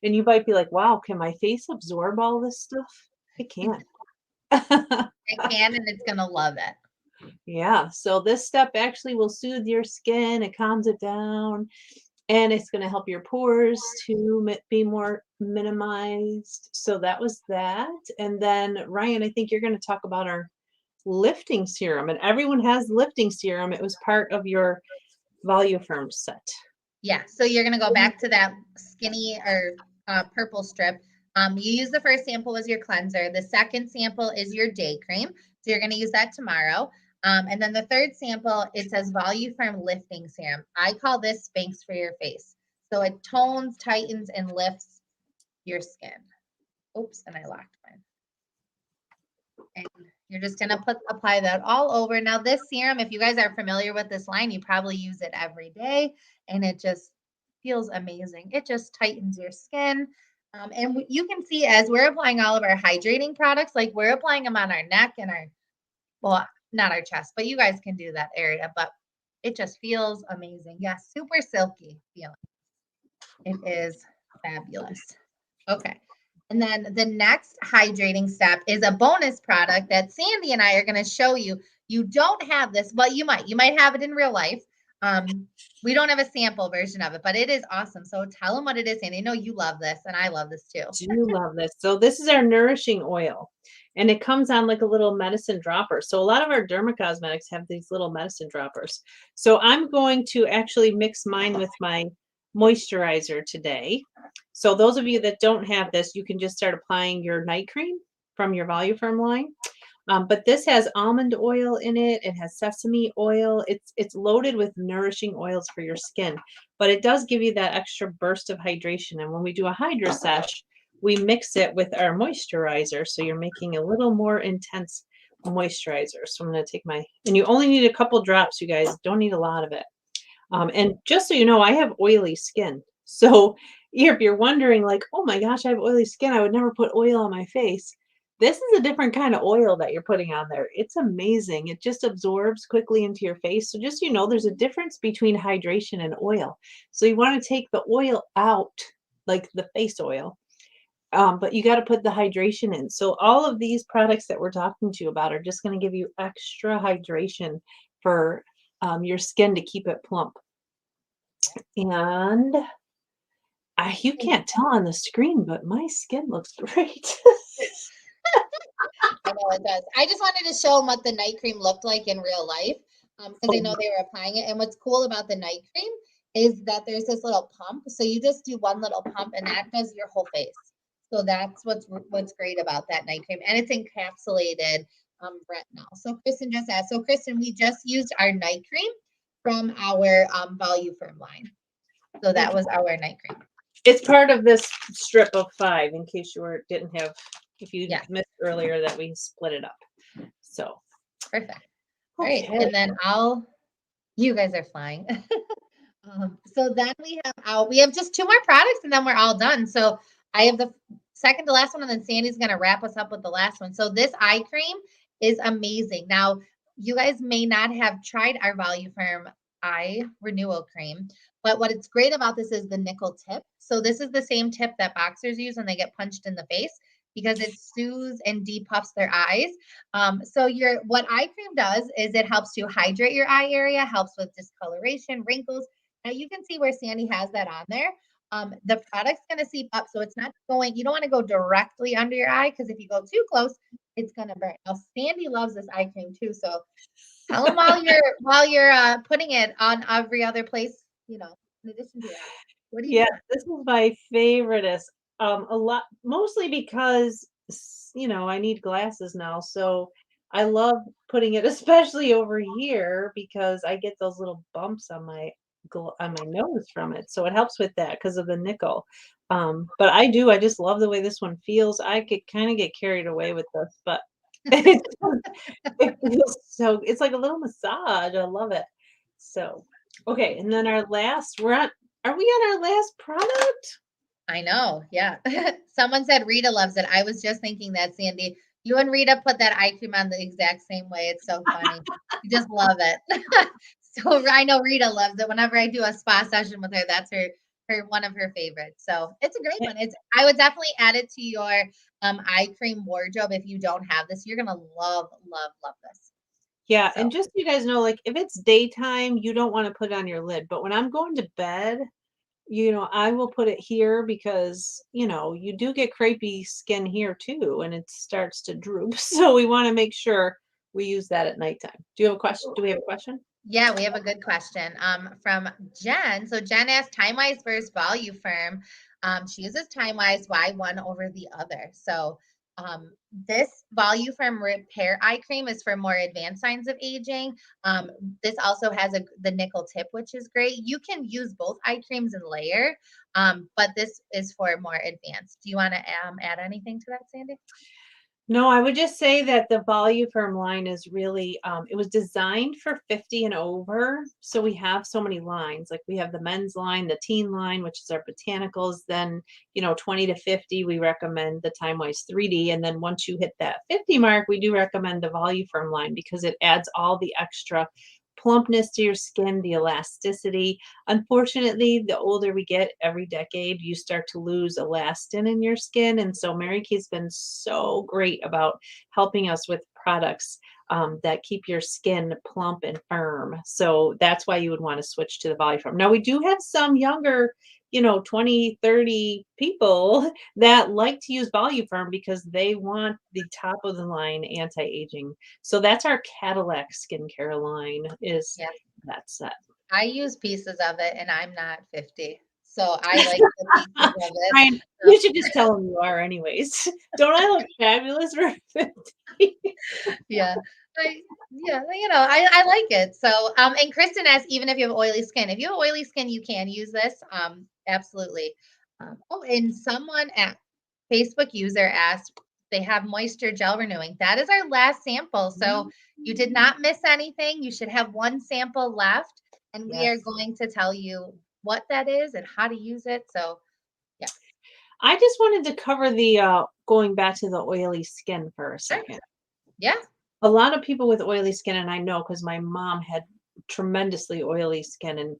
And you might be like, wow, can my face absorb all this stuff? It can. It can, and it's gonna love it. Yeah, so this step actually will soothe your skin, it calms it down, and it's gonna help your pores to be more minimized. So that was that. And then Ryan, I think you're gonna talk about our lifting serum, and everyone has lifting serum. It was part of your Voluform set. Yeah, so you're gonna go back to that skinny or purple strip. You use the first sample as your cleanser. The second sample is your day cream. So you're gonna use that tomorrow. And then the third sample, it says Voluform Lifting Serum. I call this Spanx for your face. So it tones, tightens, and lifts your skin. Oops, and I locked mine. And you're just gonna apply that all over. Now this serum, if you guys are familiar with this line, you probably use it every day, and it just feels amazing. It just tightens your skin. And you can see as we're applying all of our hydrating products, like we're applying them on our neck and our, well, not our chest, but you guys can do that area, but it just feels amazing. Yes, super silky feeling. It is fabulous. Okay. And then the next hydrating step is a bonus product that Sandy and I are going to show you. You don't have this, but you might have it in real life. We don't have a sample version of it, but it is awesome. So tell them what it is, Sandy. I know you love this, and I love this too. Do love this. So this is our nourishing oil, and it comes on like a little medicine dropper. So a lot of our dermacosmetics have these little medicine droppers. So I'm going to actually mix mine with my moisturizer today. So those of you that don't have this, you can just start applying your night cream from your Voluform line. But this has almond oil in it. It has sesame oil. It's loaded with nourishing oils for your skin, but it does give you that extra burst of hydration. And when we do a Hydra Sesh, we mix it with our moisturizer, so you're making a little more intense moisturizer. So I'm going to take my, and you only need a couple drops, you guys. Don't need a lot of it. And just so you know, I have oily skin. So if you're wondering, like, oh my gosh, I have oily skin, I would never put oil on my face. This is a different kind of oil that you're putting on there. It's amazing. It just absorbs quickly into your face. So just so you know, there's a difference between hydration and oil. So you want to take the oil out, like the face oil, but you got to put the hydration in. So all of these products that we're talking to you about are just going to give you extra hydration for your skin to keep it plump. And you can't tell on the screen, but my skin looks great. I know it does. I just wanted to show them what the night cream looked like in real life, because I know they were applying it. And what's cool about the night cream is that there's this little pump. So you just do one little pump, and that does your whole face. So that's what's great about that night cream, and it's encapsulated retinol. So Kristen just asked. So Kristen, we just used our night cream from our Voluform line. So that was our night cream. It's part of this strip of 5, in case you didn't have, if you missed earlier that we split it up. So perfect. All right, and then you guys are flying. So then we have just 2 more products, and then we're all done. So I have the second to last one, and then Sandy's going to wrap us up with the last one. So this eye cream is amazing. Now, you guys may not have tried our Voluform eye renewal cream, but what it's great about this is the nickel tip. So this is the same tip that boxers use when they get punched in the face, because it soothes and depuffs their eyes. So what eye cream does is it helps to hydrate your eye area, helps with discoloration, wrinkles. Now you can see where Sandy has that on there. The product's going to seep up, so it's not going, you don't want to go directly under your eye, because if you go too close, it's going to burn. Now Sandy loves this eye cream too, so tell them while you're putting it on every other place, in addition to that. What do you think? This is my favoriteest. A lot, mostly because I need glasses now, so I love putting it, especially over here, because I get those little bumps on my nose from it. So it helps with that because of the nickel. But I just love the way this one feels. I could kind of get carried away with this, but it feels so, it's like a little massage. I love it. So, okay. And then are we on our last product? I know. Yeah. Someone said Rita loves it. I was just thinking that, Sandy. You and Rita put that eye cream on the exact same way. It's so funny. You just love it. So I know Rita loves it. Whenever I do a spa session with her, that's her one of her favorites. So it's a great one. I would definitely add it to your eye cream wardrobe if you don't have this. You're gonna love, love, love this. Yeah, So and just so you guys know, like if it's daytime, you don't want to put it on your lid, but when I'm going to bed, I will put it here because, you do get crepey skin here too, and it starts to droop. So we want to make sure we use that at nighttime. Do you have a question? Do we have a question? yeah, we have a good question from Jen. So Jen asked Time Wise versus Volume Firm. She uses Time Wise. Why one over the other? So this Volume Firm Repair Eye Cream is for more advanced signs of aging. This also has the nickel tip, which is great. You can use both eye creams and layer, but this is for more advanced. Do you want to add anything to that, Sandy? No, I would just say that the Voluform line is really, it was designed for 50 and over. So we have so many lines. Like we have the men's line, the teen line, which is our botanicals. Then, 20 to 50, we recommend the TimeWise 3D. And then once you hit that 50 mark, we do recommend the Voluform line because it adds all the extra plumpness to your skin, the elasticity. Unfortunately, the older we get every decade, you start to lose elastin in your skin. And so Mary Kay's been so great about helping us with products that keep your skin plump and firm. So that's why you would want to switch to the Voluform. Now, we do have some younger 20, 30 people that like to use Voluform because they want the top of the line anti-aging. So that's our Cadillac skincare line is Yeah. that set. I use pieces of it and I'm not 50. So I like the pieces of it. Ryan, you should just tell them you are anyways. Don't I look fabulous for 50? Yeah. I like it. So and Kristen asks, even if you have oily skin, if you have oily skin, you can use this. Absolutely. And someone at Facebook user asked, they have moisture gel renewing. That is our last sample. So you did not miss anything. You should have one sample left, and we are Yes. going to tell you what that is and how to use it. So yeah. I just wanted to cover the going back to the oily skin for a Sure. second. Yeah. A lot of people with oily skin, and I know because my mom had tremendously oily skin, and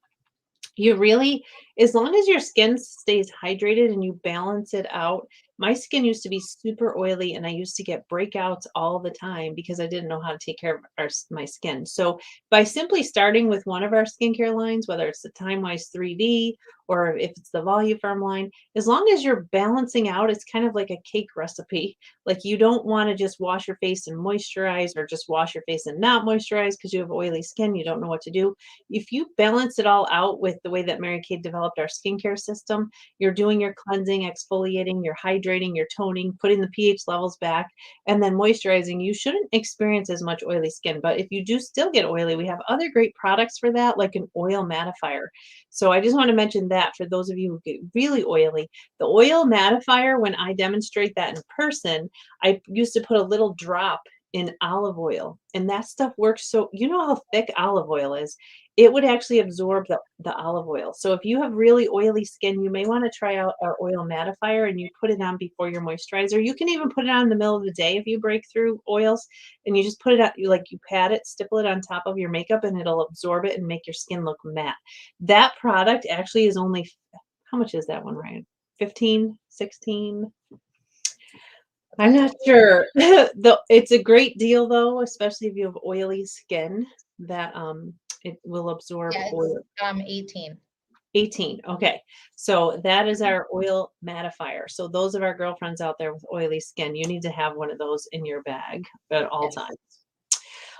you really, as long as your skin stays hydrated and you balance it out. My skin used to be super oily and I used to get breakouts all the time because I didn't know how to take care of my skin. So by simply starting with one of our skincare lines, whether it's the TimeWise 3D or if it's the Voluform line, as long as you're balancing out, it's kind of like a cake recipe. Like you don't want to just wash your face and moisturize or just wash your face and not moisturize because you have oily skin, you don't know what to do. If you balance it all out with the way that Mary Kay developed our skincare system, you're doing your cleansing, exfoliating, you're hydrating, you're toning, putting the pH levels back, and then moisturizing, you shouldn't experience as much oily skin. But if you do still get oily, we have other great products for that, like an oil mattifier. So I just want to mention that for those of you who get really oily, the oil mattifier, when I demonstrate that in person, I used to put a little drop in olive oil, and that stuff works. So you know how thick olive oil is, it would actually absorb the olive oil. So if you have really oily skin, you may want to try out our oil mattifier and you put it on before your moisturizer. You can even put it on in the middle of the day if you break through oils, and you just put it on, you pat it, stipple it on top of your makeup, and it'll absorb it and make your skin look matte. That product actually is only, how much is that one, Ryan? 15, 16? I'm not sure. It's a great deal though, especially if you have oily skin that it will absorb Yeah, it's oil. 18. 18. Okay. So that is our oil mattifier. So those of our girlfriends out there with oily skin, you need to have one of those in your bag at all Yes. times.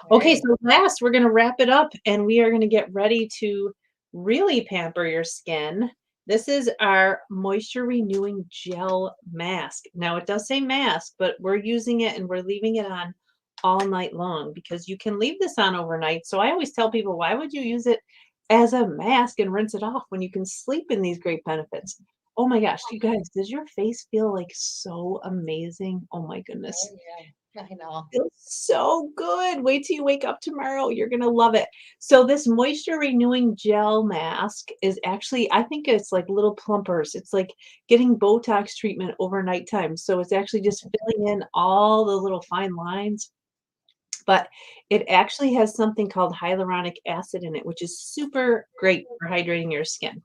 All Okay, right. so last we're going to wrap it up and we are going to get ready to really pamper your skin. This is our moisture renewing gel mask. Now it does say mask, but we're using it and we're leaving it on all night long because you can leave this on overnight. So I always tell people, why would you use it as a mask and rinse it off when you can sleep in these great benefits? Oh my gosh, you guys, does your face feel like so amazing? Oh my goodness. Oh yeah, I know. Feels so good. Wait till you wake up tomorrow. You're going to love it. So this moisture renewing gel mask is actually, I think it's like little plumpers. It's like getting Botox treatment overnight time. So it's actually just filling in all the little fine lines, but it actually has something called hyaluronic acid in it, which is super great for hydrating your skin.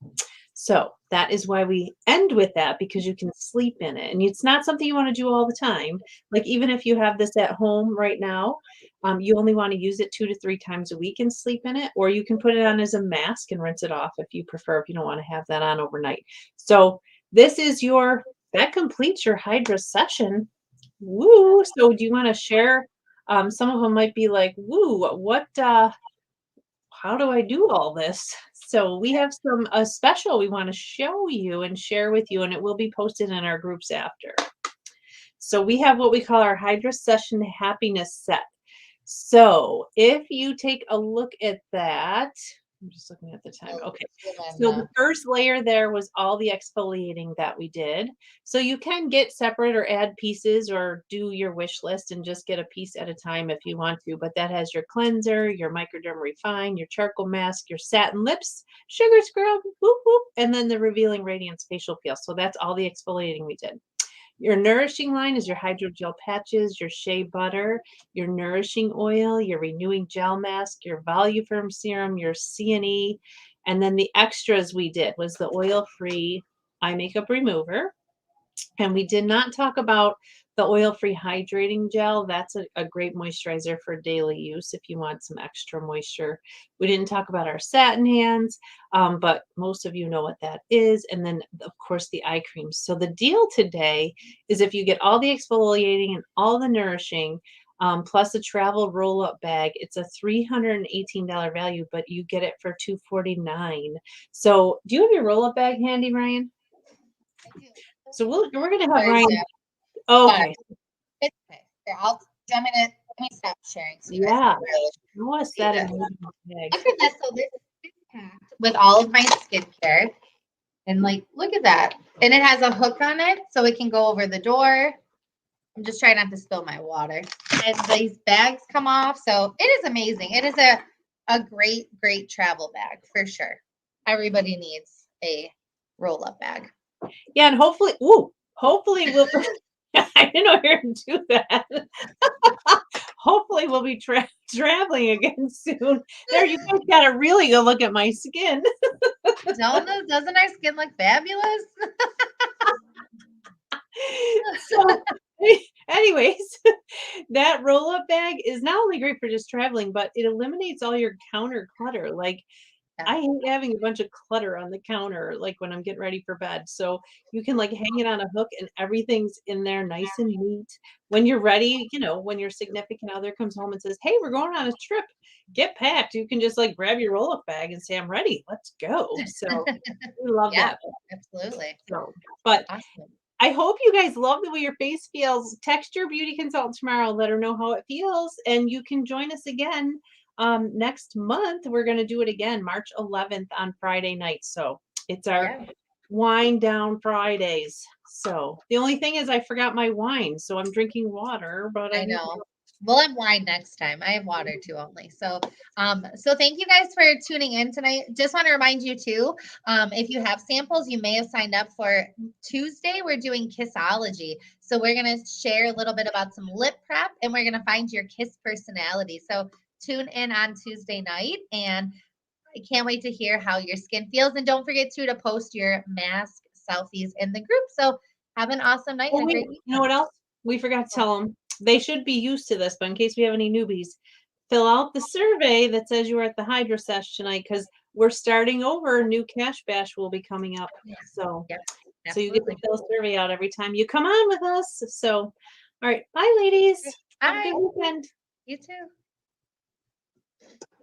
So that is why we end with that, because you can sleep in it. And it's not something you want to do all the time. Like even if you have this at home right now, You only want to use it 2 to 3 times a week and sleep in it, or you can put it on as a mask and rinse it off if you prefer, if you don't want to have that on overnight. So this is that completes your Hydra session. Woo! So do you want to share? Some of them might be like, woo, how do I do all this? So we have a special we want to show you and share with you, and it will be posted in our groups after. So we have what we call our Hydra Session Happiness Set. So if you take a look at that, I'm just looking at the time. Okay. So the first layer there was all the exfoliating that we did. So you can get separate or add pieces or do your wish list and just get a piece at a time if you want to. But that has your cleanser, your microderm refine, your charcoal mask, your satin lips, sugar scrub, whoop, whoop, and then the revealing radiance facial peel. So that's all the exfoliating we did. Your nourishing line is your hydrogel patches, your shea butter, your nourishing oil, your renewing gel mask, your Voluform serum, your CNE, and then the extras we did was the oil-free eye makeup remover. And we did not talk about the oil-free hydrating gel. That's a great moisturizer for daily use if you want some extra moisture. We didn't talk about our satin hands, but most of you know what that is. And then, of course, the eye creams. So the deal today is if you get all the exfoliating and all the nourishing, plus a travel roll-up bag, it's a $318 value, but you get it for $249. So do you have your roll-up bag handy, Ryan? So we're going to have Ryan. Oh, okay. It's okay. Here, let me stop sharing. So Yeah. What's that? After that, so this is packed with all of my skincare. And like, look at that. And it has a hook on it so it can go over the door. I'm just trying not to spill my water. And these bags come off. So it is amazing. It is a great, great travel bag for sure. Everybody needs a roll-up bag. Yeah, and hopefully we'll I didn't know you're to do that. Hopefully we'll be traveling again soon. There, you guys got to really go look at my skin. Doesn't our skin look fabulous? So anyways, that roll-up bag is not only great for just traveling, but it eliminates all your counter clutter. Like I hate having a bunch of clutter on the counter, like when I'm getting ready for bed. So you can like hang it on a hook and everything's in there nice and neat. When you're ready, when your significant other comes home and says, "Hey, we're going on a trip, get packed." You can just like grab your roll-up bag and say, "I'm ready, let's go." So we love that. Absolutely. So, but awesome. I hope you guys love the way your face feels. Text your beauty consultant tomorrow, let her know how it feels, and you can join us again. Next month, we're going to do it again, March 11th on Friday night. So it's our wind down Fridays. So the only thing is I forgot my wine. So I'm drinking water, but I know. We'll have wine next time. I have water too only. So thank you guys for tuning in tonight. Just want to remind you too, if you have samples, you may have signed up for Tuesday. We're doing Kissology. So we're going to share a little bit about some lip prep and we're going to find your kiss personality. So tune in on Tuesday night and I can't wait to hear how your skin feels. And don't forget to post your mask selfies in the group. So have an awesome night and a great weekend. You know what else? We forgot to tell them. They should be used to this, but in case we have any newbies, fill out the survey that says you were at the Hydra Sesh tonight because we're starting over. New Cash Bash will be coming up. So, so you get to fill a survey out every time you come on with us. So, all right. Bye, ladies. Bye. Have a good weekend. You too.